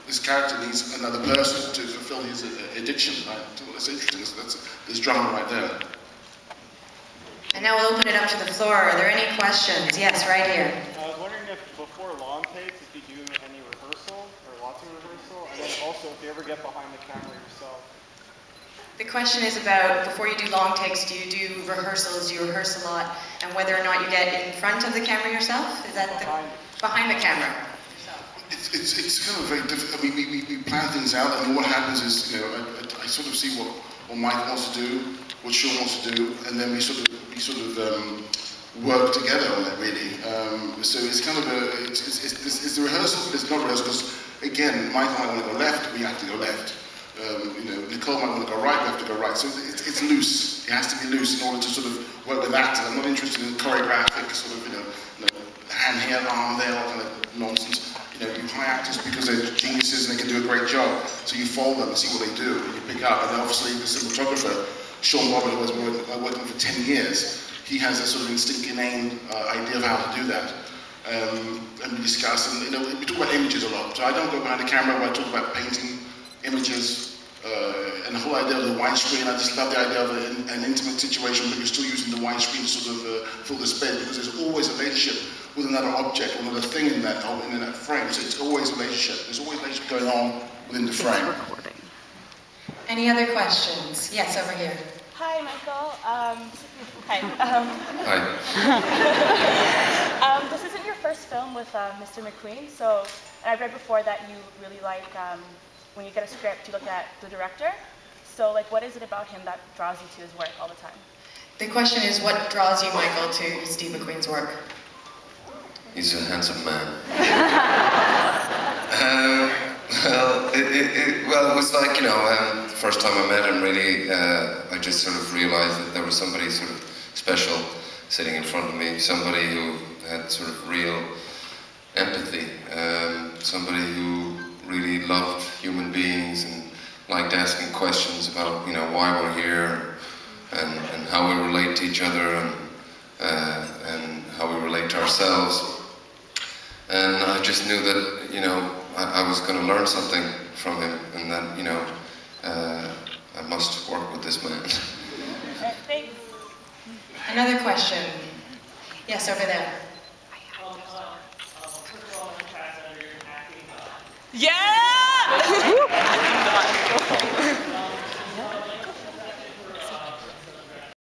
this character needs another person to fulfill his addiction. Right? That's interesting. There's drama right there. And now we'll open it up to the floor. Are there any questions? Yes, right here. I was wondering if before long takes, if you do any rehearsal or lots of rehearsal, and then also if you ever get behind the camera yourself. The question is about, before you do long takes, do you do rehearsals, do you rehearse a lot, and whether or not you get in front of the camera yourself? Is that behind the camera? It's kind of very difficult. I mean, we plan things out, and what happens is, you know, I sort of see what Mike wants to do, what Sean wants to do, and then we sort of work together on it, really. So it's kind of it's the rehearsal, but it's not rehearsal, because again, Mike might want to go left, we have to go left. You know, Nicole might want to go right, we have to go right. So it's loose. It has to be loose in order to sort of work with actors. I'm not interested in choreographic sort of, you know hand here, arm there, all kind of nonsense. You know, you hire actors because they're geniuses and they can do a great job. So you follow them and see what they do, and you pick up. And then obviously the cinematographer, Sean Robert, who has been working for 10 years, he has a sort of instinctive idea of how to do that. And we discuss, and you know, we talk about images a lot. So I don't go behind the camera, but I talk about painting images, and the whole idea of the widescreen. I just love the idea of an intimate situation, but you're still using the widescreen to sort of fill the space, because there's always a relationship with another object or another thing in that frame. So it's always a relationship. There's always a relationship going on within the frame. Any other questions? Yes, over here. Hi, Michael. Hi. Hi. This isn't your first film with Mr. McQueen, so and I've read before that you really like when you get a script, you look at the director. So, like, what is it about him that draws you to his work all the time? The question is, what draws you, Michael, to Steve McQueen's work? He's a handsome man. Well, it was like, you know, the first time I met him, really, I just sort of realized that there was somebody sort of special sitting in front of me, somebody who had sort of real empathy, somebody who really loved human beings and liked asking questions about, you know, why we're here and how we relate to each other and how we relate to ourselves. And I just knew that, you know, I was going to learn something from him, and that, you know, I must work with this man. Thanks. Another question. Yes, over there. Yeah!